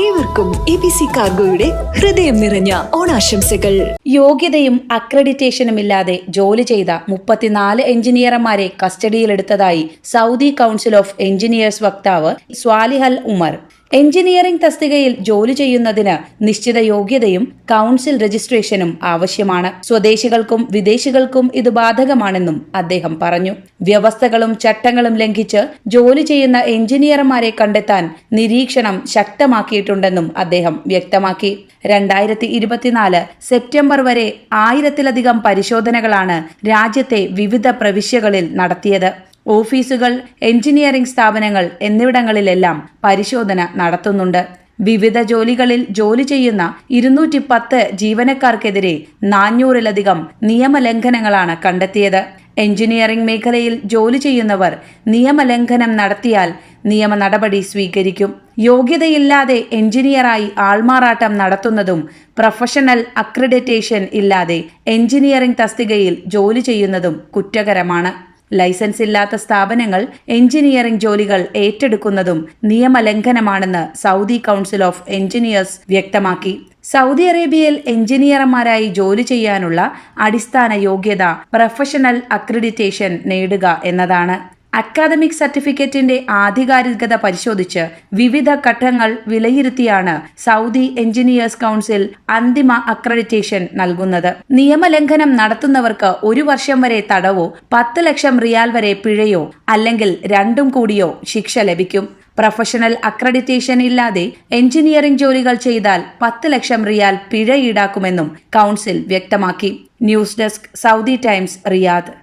ഏവർക്കും ABC കാർഗോയുടെ ഹൃദയം നിറഞ്ഞ ഓണാശംസകൾ. യോഗ്യതയും അക്രഡിറ്റേഷനും ഇല്ലാതെ ജോലി ചെയ്ത 34 എഞ്ചിനീയർമാരെ കസ്റ്റഡിയിലെടുത്തതായി സൗദി കൗൺസിൽ ഓഫ് എഞ്ചിനീയേഴ്സ് വക്താവ് സ്വാലിഹ് അൽ ഉമർ. എഞ്ചിനീയറിംഗ് തസ്തികയിൽ ജോലി ചെയ്യുന്നതിന് നിശ്ചിത യോഗ്യതയും കൗൺസിൽ രജിസ്ട്രേഷനും ആവശ്യമാണ്. സ്വദേശികൾക്കും വിദേശികൾക്കും ഇത് ബാധകമാണെന്നും അദ്ദേഹം പറഞ്ഞു. വ്യവസ്ഥകളും ചട്ടങ്ങളും ലംഘിച്ച് ജോലി ചെയ്യുന്ന എഞ്ചിനീയർമാരെ കണ്ടെത്താൻ നിരീക്ഷണം ശക്തമാക്കിയിട്ടുണ്ടെന്നും അദ്ദേഹം വ്യക്തമാക്കി. 2024 സെപ്റ്റംബർ വരെ 1000-ലധികം പരിശോധനകളാണ് രാജ്യത്തെ വിവിധ പ്രവിശ്യകളിൽ നടത്തിയത്. ഓഫീസുകൾ, എഞ്ചിനീയറിംഗ് സ്ഥാപനങ്ങൾ എന്നിവിടങ്ങളിലെല്ലാം പരിശോധന നടത്തുന്നുണ്ട്. വിവിധ ജോലികളിൽ ജോലി ചെയ്യുന്ന 210 ജീവനക്കാർക്കെതിരെ 400-ലധികം നിയമലംഘനങ്ങളാണ് കണ്ടെത്തിയത്. എഞ്ചിനീയറിംഗ് മേഖലയിൽ ജോലി ചെയ്യുന്നവർ നിയമലംഘനം നടത്തിയാൽ നിയമ നടപടി സ്വീകരിക്കും. യോഗ്യതയില്ലാതെ എഞ്ചിനീയറായി ആൾമാറാട്ടം നടത്തുന്നതും പ്രൊഫഷണൽ അക്രഡിറ്റേഷൻ ഇല്ലാതെ എഞ്ചിനീയറിംഗ് തസ്തികയിൽ ജോലി ചെയ്യുന്നതും കുറ്റകരമാണ്. ലൈസൻസ് ഇല്ലാത്ത സ്ഥാപനങ്ങൾ എഞ്ചിനീയറിംഗ് ജോലികൾ ഏറ്റെടുക്കുന്നതും നിയമലംഘനമാണെന്ന് സൗദി കൗൺസിൽ ഓഫ് എഞ്ചിനീയേഴ്സ് വ്യക്തമാക്കി. സൗദി അറേബ്യയിൽ എഞ്ചിനീയർമാരായി ജോലി ചെയ്യാനുള്ള അടിസ്ഥാന യോഗ്യത പ്രൊഫഷണൽ അക്രഡിറ്റേഷൻ നേടുക എന്നതാണ്. അക്കാദമിക് സർട്ടിഫിക്കറ്റിന്റെ ആധികാരികത പരിശോധിച്ച് വിവിധ ഘട്ടങ്ങൾ വിലയിരുത്തിയാണ് സൗദി എഞ്ചിനീയേഴ്സ് കൗൺസിൽ അന്തിമ അക്രഡിറ്റേഷൻ നൽകുന്നത്. നിയമലംഘനം നടത്തുന്നവർക്ക് 1 വർഷം വരെ തടവോ 10 ലക്ഷം റിയാൽ വരെ പിഴയോ അല്ലെങ്കിൽ രണ്ടും കൂടിയോ ശിക്ഷ ലഭിക്കും. പ്രൊഫഷണൽ അക്രഡിറ്റേഷൻ ഇല്ലാതെ എഞ്ചിനീയറിംഗ് ജോലികൾ ചെയ്താൽ 10 ലക്ഷം റിയാൽ പിഴ ഈടാക്കുമെന്നും കൗൺസിൽ വ്യക്തമാക്കി. News desk, Saudi times, Riyadh.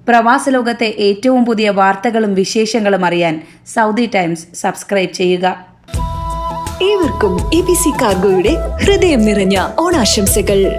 പ്രവാസ ലോകത്തെ ഏറ്റവും പുതിയ വാർത്തകളും വിശേഷങ്ങളും അറിയാൻ സൗദി ടൈംസ് സബ്സ്ക്രൈബ് ചെയ്യുക. ഏവർക്കും ABC കാർഗോയുടെ ഹൃദയം നിറഞ്ഞ ഓണാശംസകൾ.